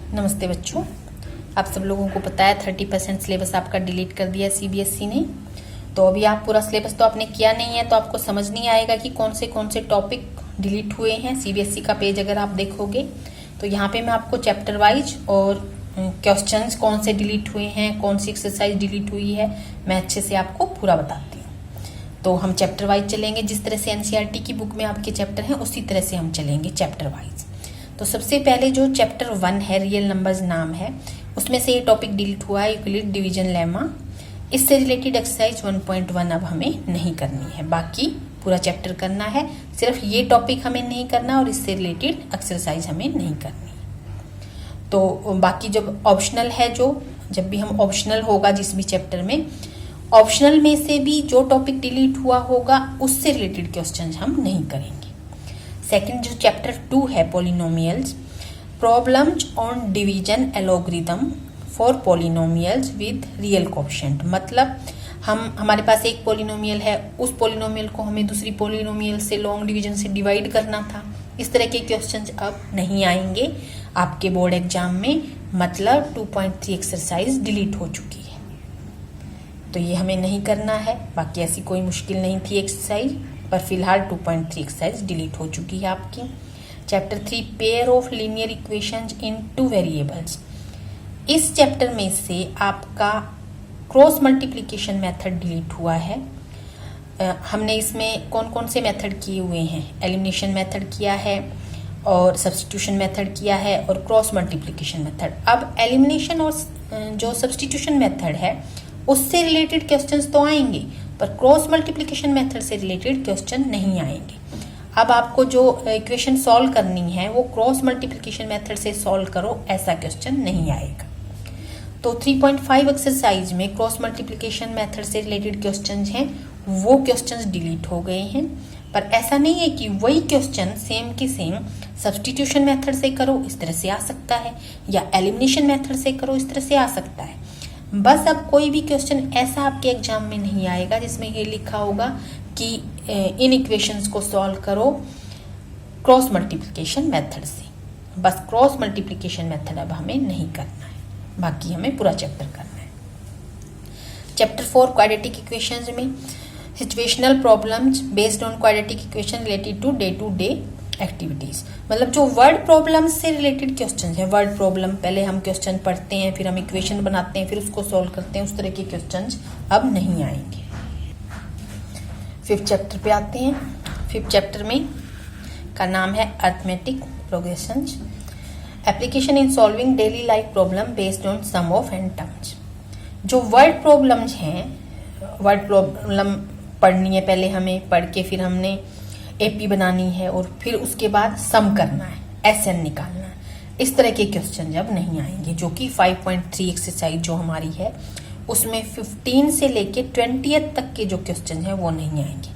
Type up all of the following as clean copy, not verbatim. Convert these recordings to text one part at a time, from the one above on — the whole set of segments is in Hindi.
नमस्ते बच्चों, आप सब लोगों को पता है 30% सिलेबस आपका डिलीट कर दिया सीबीएसई ने। तो अभी आप पूरा सिलेबस तो आपने किया नहीं है, तो आपको समझ नहीं आएगा कि कौन से टॉपिक डिलीट हुए हैं। सीबीएसई का पेज अगर आप देखोगे तो यहाँ पे मैं आपको चैप्टर वाइज और क्वेश्चंस कौन से डिलीट हुए हैं, कौन सी एक्सरसाइज डिलीट हुई है, मैं अच्छे से आपको पूरा बताती हूँ। तो हम चैप्टर वाइज चलेंगे, जिस तरह से एनसीईआरटी की बुक में आपके चैप्टर हैं उसी तरह से हम चलेंगे चैप्टर वाइज। तो सबसे पहले जो चैप्टर 1 है, रियल नंबर्स नाम है, उसमें से ये टॉपिक डिलीट हुआ है, यूक्लिड डिवीजन लेमा। इससे रिलेटेड एक्सरसाइज 1.1 अब हमें नहीं करनी है, बाकी पूरा चैप्टर करना है। सिर्फ ये टॉपिक हमें नहीं करना और इससे रिलेटेड एक्सरसाइज हमें नहीं करनी। तो बाकी जब ऑप्शनल है, जब भी हम ऑप्शनल होगा जिस भी चैप्टर में, ऑप्शनल में से भी जो टॉपिक डिलीट हुआ होगा उससे रिलेटेड क्वेश्चन हम नहीं करेंगे। सेकंड जो चैप्टर 2 है, polynomials, problems on division algorithm for polynomials with real coefficient. मतलब हमारे पास एक पॉलिनोमियल है, उस पॉलिनोमियल को हमें दूसरी पॉलिनोमियल से लॉन्ग डिवीजन से डिवाइड करना था। इस तरह के क्वेश्चंस अब नहीं आएंगे आपके बोर्ड एग्जाम में। मतलब 2.3 एक्सरसाइज डिलीट हो चुकी है, तो ये हमें नहीं करना है। बाकी ऐसी कोई मुश्किल नहीं थी एक्सरसाइज, पर फिलहाल 2.3 एक्सरसाइज डिलीट हो चुकी है आपकी। Chapter 3, pair of linear equations in 2 variables. इस चैप्टर में से आपका क्रॉस मल्टीप्लिकेशन मेथड डिलीट हुआ है। हमने इसमें कौन कौन से मेथड किए हुए हैं? एलिमिनेशन मेथड किया है और सब्स्टिट्यूशन मेथड किया है और क्रॉस मल्टीप्लिकेशन मेथड। अब एलिमिनेशन और जो सब्स्टिट्यूशन मेथड है उससे रिलेटेड क्वेश्चंस तो आएंगे, पर क्रॉस मल्टीप्लिकेशन मेथड से रिलेटेड क्वेश्चन नहीं आएंगे। अब आपको जो इक्वेशन सॉल्व करनी है वो क्रॉस मल्टीप्लिकेशन मेथड से सॉल्व करो, ऐसा क्वेश्चन नहीं आएगा। तो 3.5 एक्सरसाइज में क्रॉस मल्टीप्लिकेशन मेथड से रिलेटेड क्वेश्चंस हैं, वो क्वेश्चंस डिलीट हो गए हैं। पर ऐसा नहीं है कि वही क्वेश्चन सेम के सेम सब्स्टिट्यूशन मेथड से करो, इस तरह से आ सकता है, या एलिमिनेशन मेथड से करो, इस तरह से आ सकता है। बस अब कोई भी क्वेश्चन ऐसा आपके एग्जाम में नहीं आएगा जिसमें ये लिखा होगा कि इन इक्वेशंस को सॉल्व करो क्रॉस मल्टीप्लिकेशन मेथड से। बस क्रॉस मल्टीप्लिकेशन मेथड अब हमें नहीं करना है, बाकी हमें पूरा चैप्टर करना है। चैप्टर 4, क्वाड्रेटिक इक्वेशंस में situational problems based on quadratic equation related to day activities. मतलब जो वर्ड प्रॉब्लम से रिलेटेड क्वेश्चन है, वर्ड प्रॉब्लम पहले हम क्वेश्चन पढ़ते हैं, फिर हम इक्वेशन बनाते हैं, फिर उसको सॉल्व करते हैं, उस तरह के क्वेश्चन अब नहीं आएंगे। 5th चैप्टर पे आते हैं। 5th चैप्टर में का नाम है arithmetic progressions, application in solving daily life problem based on sum of and terms. जो वर्ड प्रॉब्लम्स हैं, वर्ड प्रॉब्लम पढ़नी है पहले हमें, पढ़ के फिर हमने एपी बनानी है और फिर उसके बाद सम करना है, एसएन निकालना है। इस तरह के क्वेश्चन जब नहीं आएंगे, जो कि 5.3 एक्सरसाइज जो हमारी है उसमें 15 से लेके 20th तक के जो क्वेश्चन है वो नहीं आएंगे।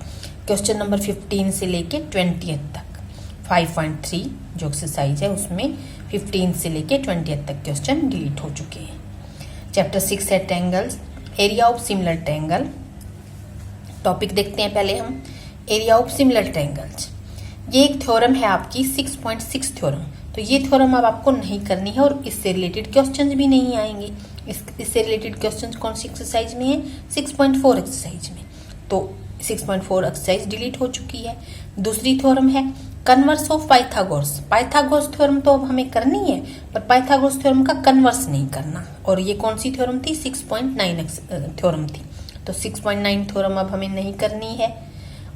क्वेश्चन नंबर 15 से लेके 20th तक 5.3 जो एक्सरसाइज है उसमें 15 से लेके 20th तक क्वेश्चन डिलीट हो चुके हैं। चैप्टर 6 है triangles, area of similar triangle. Topic देखते हैं पहले हम, एरिया ऑफ सिमिलर ट्रायंगल्स। ये एक थ्योरम है आपकी 6.6 थ्योरम। तो ये थ्योरम अब आपको नहीं करनी है और इससे रिलेटेड क्वेश्चंस भी नहीं आएंगे। इससे रिलेटेड क्वेश्चंस कौन सी एक्सरसाइज में है? 6.4 एक्सरसाइज में। तो 6.4 एक्सरसाइज डिलीट हो चुकी है। दूसरी थ्योरम है converse of Pythagoras. Pythagoras theorem तो अब हमें करनी है, पर पाइथागोरस थ्योरम का कन्वर्स नहीं करना। और ये कौन सी थ्योरम थी? 6.9 थ्योरम थी। तो 6.9 थ्योरम अब हमें नहीं करनी है।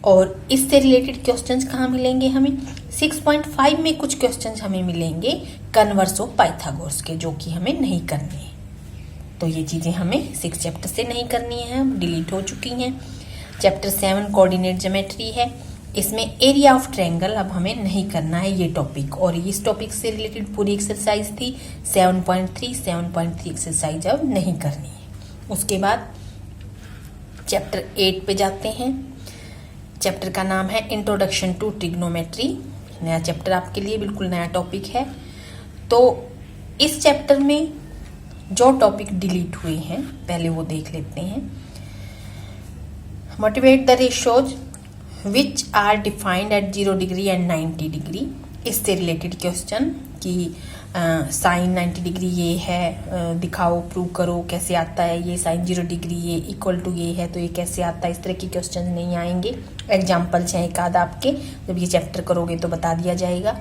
और इससे रिलेटेड क्वेश्चंस कहाँ मिलेंगे हमें? 6.5 में कुछ क्वेश्चंस हमें मिलेंगे कन्वर्स ऑफ पाइथागोरस के, जो कि हमें नहीं करनी है। तो ये चीजें हमें 6 चैप्टर से नहीं करनी है, डिलीट हो चुकी हैं। चैप्टर 7 कोऑर्डिनेट ज्योमेट्री है। इसमें एरिया ऑफ ट्रायंगल अब हमें नहीं करना है ये टॉपिक, और इस टॉपिक से रिलेटेड पूरी एक्सरसाइज थी 7.3 एक्सरसाइज अब नहीं करनी है। उसके बाद चैप्टर 8 पे जाते हैं। चैप्टर का नाम है इंट्रोडक्शन टू ट्रिग्नोमेट्री। नया चैप्टर आपके लिए, बिल्कुल नया टॉपिक है। तो इस चैप्टर में जो टॉपिक डिलीट हुए हैं पहले वो देख लेते हैं। Motivate the ratios which are defined at 0 degree and 90 degree. इससे रिलेटेड क्वेश्चन कि साइन 90 डिग्री ये है, दिखाओ प्रूव करो कैसे आता है, ये साइन 0 डिग्री ये इक्वल टू ये है तो ये कैसे आता है, इस तरह के क्वेश्चन नहीं आएंगे। एग्जाम्पल्स हैं एक आध आपके, जब ये चैप्टर करोगे तो बता दिया जाएगा।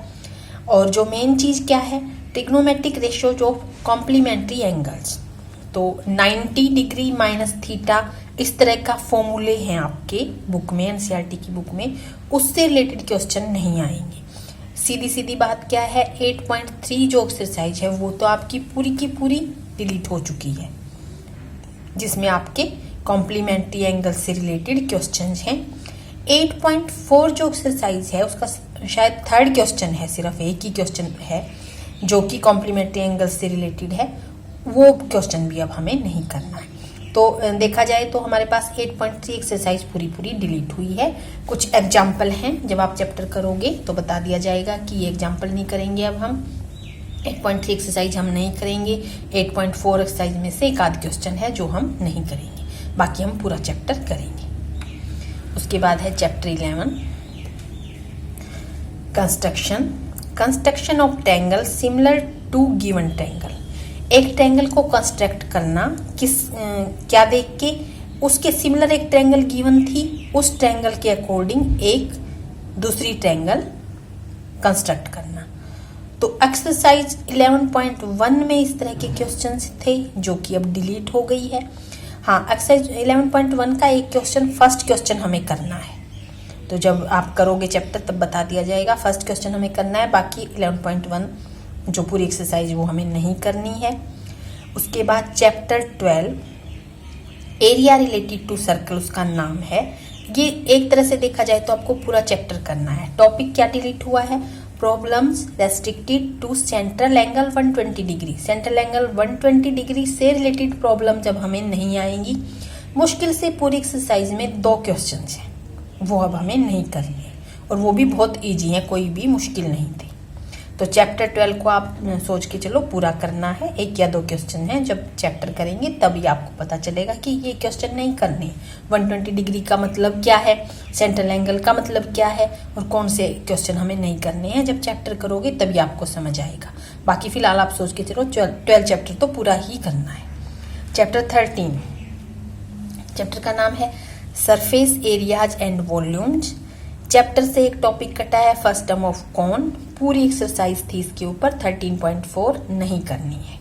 और जो मेन चीज़ क्या है, trigonometric ratios of complementary angles, तो 90 डिग्री माइनस थीटा इस तरह का फॉर्मूले हैं आपके बुक में, एनसीईआरटी की बुक में, उससे रिलेटेड क्वेश्चन नहीं आएंगे। सीधी सीधी बात क्या है, 8.3 जो एक्सरसाइज है वो तो आपकी पूरी की पूरी डिलीट हो चुकी है, जिसमें आपके कॉम्प्लीमेंट्री एंगल से रिलेटेड क्वेश्चंस हैं। 8.4 जो एक्सरसाइज है उसका शायद थर्ड क्वेश्चन है, सिर्फ एक ही क्वेश्चन है जो कि कॉम्प्लीमेंट्री एंगल से रिलेटेड है, वो क्वेश्चन भी अब हमें नहीं करना है। तो देखा जाए तो हमारे पास 8.3 एक्सरसाइज पूरी पूरी डिलीट हुई है। कुछ एग्जाम्पल हैं, जब आप चैप्टर करोगे तो बता दिया जाएगा कि ये एग्जाम्पल नहीं करेंगे अब हम, 8.3 एक्सरसाइज हम नहीं करेंगे। 8.4 एक्सरसाइज में से एक आध क्वेश्चन है जो हम नहीं करेंगे, बाकी हम पूरा चैप्टर करेंगे। उसके बाद है chapter 11 construction of triangle similar to given triangle. एक ट्रायंगल को कंस्ट्रक्ट करना क्या देख के, उसके सिमिलर एक ट्रायंगल गिवन थी, उस ट्रायंगल के अकॉर्डिंग एक दूसरी ट्रायंगल कंस्ट्रक्ट करना। तो एक्सरसाइज 11.1 में इस तरह के क्वेश्चंस थे जो कि अब डिलीट हो गई है। हाँ, एक्सरसाइज 11.1 का एक क्वेश्चन, फर्स्ट क्वेश्चन हमें करना है, तो जब आप करोगे चैप्टर तब बता दिया जाएगा। फर्स्ट क्वेश्चन हमें करना है, बाकी 11.1 जो पूरी एक्सरसाइज वो हमें नहीं करनी है। उसके बाद chapter 12 area related to circle उसका नाम है। ये एक तरह से देखा जाए तो आपको पूरा चैप्टर करना है। टॉपिक क्या डिलीट हुआ है, problems restricted to central angle 120 degree. Central angle 120 degree से रिलेटेड प्रॉब्लम जब हमें नहीं आएंगी, मुश्किल से पूरी एक्सरसाइज में 2 क्वेश्चन हैं, वो अब हमें नहीं करनी है, और वो भी बहुत ईजी है, कोई भी मुश्किल नहीं थी। तो चैप्टर 12 को आप सोच के चलो पूरा करना है। 1 या 2 क्वेश्चन हैं, जब चैप्टर करेंगे तभी आपको पता चलेगा कि ये क्वेश्चन नहीं करने। 120 डिग्री का मतलब क्या है, सेंट्रल एंगल का मतलब क्या है, और कौन से क्वेश्चन हमें नहीं करने हैं। जब चैप्टर करोगे तभी आपको समझ आएगा। बाकी फिलहाल आप सोच के चलो 12 चैप्टर तो पूरा ही करना है। चैप्टर 13, चैप्टर का नाम है surface areas and volumes. Chapter से एक टॉपिक कटा है, फर्स्ट टर्म ऑफ कॉन। पूरी एक्सरसाइज थी इसके ऊपर, 13.4 नहीं करनी है।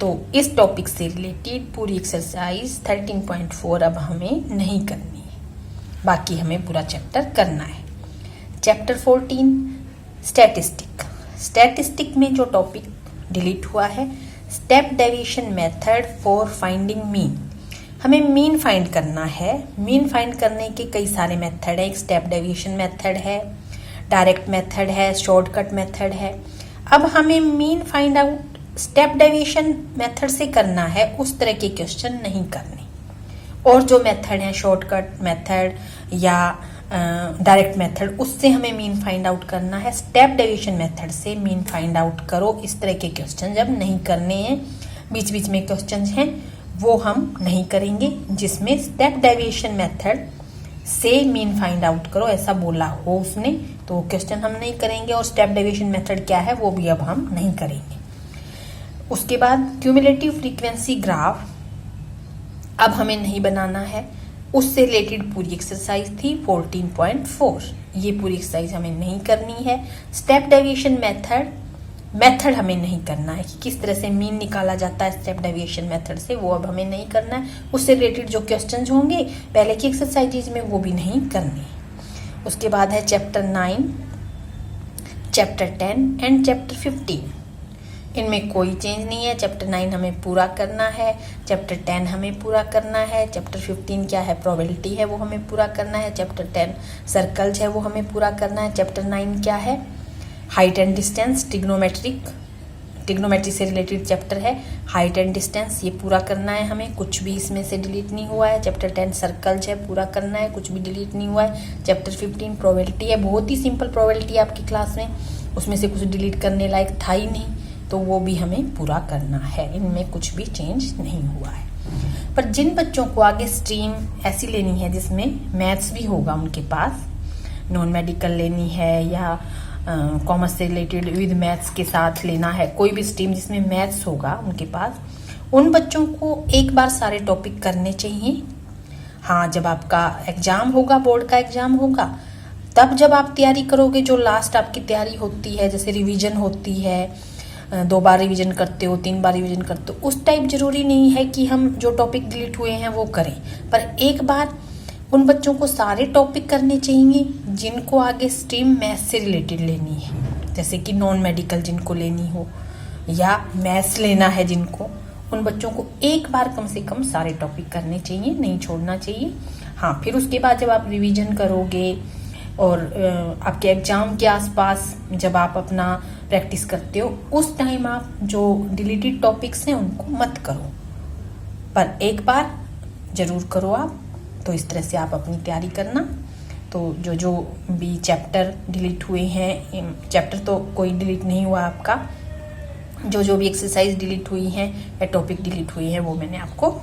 तो इस टॉपिक से रिलेटेड पूरी एक्सरसाइज 13.4 अब हमें नहीं करनी है, बाकी हमें पूरा चैप्टर करना है। Chapter 14 statistic. स्टैटिस्टिक में जो टॉपिक डिलीट हुआ है, step deviation method for finding mean. हमें मीन फाइंड करना है। मीन फाइंड करने के कई सारे मेथड है। एक स्टेप डेविएशन मेथड है, डायरेक्ट मेथड है, शॉर्टकट मेथड है। अब हमें mean find out step deviation method से करना है, उस तरह के क्वेश्चन नहीं करने। और जो मेथड है शॉर्टकट मेथड या डायरेक्ट मेथड, उससे हमें मीन फाइंड आउट करना है। स्टेप डेविएशन मेथड से मीन फाइंड आउट करो, इस तरह के क्वेश्चन जब नहीं करने हैं। बीच बीच में क्वेश्चन हैं वो हम नहीं करेंगे, जिसमें स्टेप डेविएशन मेथड से मीन फाइंड आउट करो ऐसा बोला हो उसने, तो क्वेश्चन हम नहीं करेंगे। और स्टेप डेविएशन मेथड क्या है वो भी अब हम नहीं करेंगे। उसके बाद क्यूमुलेटिव फ्रीक्वेंसी ग्राफ अब हमें नहीं बनाना है, उससे रिलेटेड पूरी एक्सरसाइज थी 14.4। ये पूरी एक्सरसाइज हमें नहीं करनी है। स्टेप डेविएशन मेथड हमें नहीं करना है कि किस तरह से मीन निकाला जाता है स्टेप डेविएशन मेथड से, वो अब हमें नहीं करना है। उससे रिलेटेड जो क्वेश्चंस होंगे पहले की एक्सरसाइजेज में, वो भी नहीं करने। उसके बाद है चैप्टर 9, चैप्टर 10 एंड चैप्टर 15। इनमें कोई चेंज नहीं है। चैप्टर 9 हमें पूरा करना है, चैप्टर 10 हमें पूरा करना है, चैप्टर 15 क्या है, प्रोबेबिलिटी है, वो हमें पूरा करना है। चैप्टर 10 सर्कल्स है, वो हमें पूरा करना है। चैप्टर 9 क्या है, हाइट एंड डिस्टेंस, ट्रिग्नोमेट्री से रिलेटेड चैप्टर है। हाइट एंड डिस्टेंस ये पूरा करना है हमें, कुछ भी इसमें से डिलीट नहीं हुआ है। चैप्टर 10 सर्कल्स है, पूरा करना है, कुछ भी डिलीट नहीं हुआ है। चैप्टर 15 प्रोबेबिलिटी है, बहुत ही सिंपल प्रोबेबिलिटी है आपकी क्लास में, उसमें से कुछ डिलीट करने लायक था ही नहीं, तो वो भी हमें पूरा करना है। इनमें कुछ भी चेंज नहीं हुआ है। पर जिन बच्चों को आगे स्ट्रीम ऐसी लेनी है जिसमें मैथ्स भी होगा, उनके पास नॉन मेडिकल लेनी है या कॉमर्स से रिलेटेड विद मैथ्स के साथ लेना है, कोई भी स्ट्रीम जिसमें मैथ्स होगा उनके पास, उन बच्चों को एक बार सारे टॉपिक करने चाहिए। हाँ, जब आपका एग्जाम होगा, बोर्ड का एग्जाम होगा, तब जब आप तैयारी करोगे, जो लास्ट आपकी तैयारी होती है, जैसे रिवीजन होती है, 2 बार रिवीजन करते हो, 3 बार रिवीजन करते हो, उस टाइप जरूरी नहीं है कि हम जो टॉपिक डिलीट हुए हैं वो करें, पर एक बार उन बच्चों को सारे टॉपिक करने चाहिए जिनको आगे स्ट्रीम मैथ्स से रिलेटेड लेनी है, जैसे कि नॉन मेडिकल जिनको लेनी हो या मैथ्स लेना है जिनको, उन बच्चों को एक बार कम से कम सारे टॉपिक करने चाहिए, नहीं छोड़ना चाहिए। हाँ, फिर उसके बाद जब आप रिवीजन करोगे और आपके एग्जाम के आसपास जब आप अपना प्रैक्टिस करते हो, उस टाइम आप जो डिलीटेड टॉपिक्स हैं उनको मत करो, पर एक बार जरूर करो आप। तो इस तरह से आप अपनी तैयारी करना। तो जो भी चैप्टर डिलीट हुए हैं, चैप्टर तो कोई डिलीट नहीं हुआ आपका, जो भी एक्सरसाइज डिलीट हुई हैं या टॉपिक डिलीट हुई है वो मैंने आपको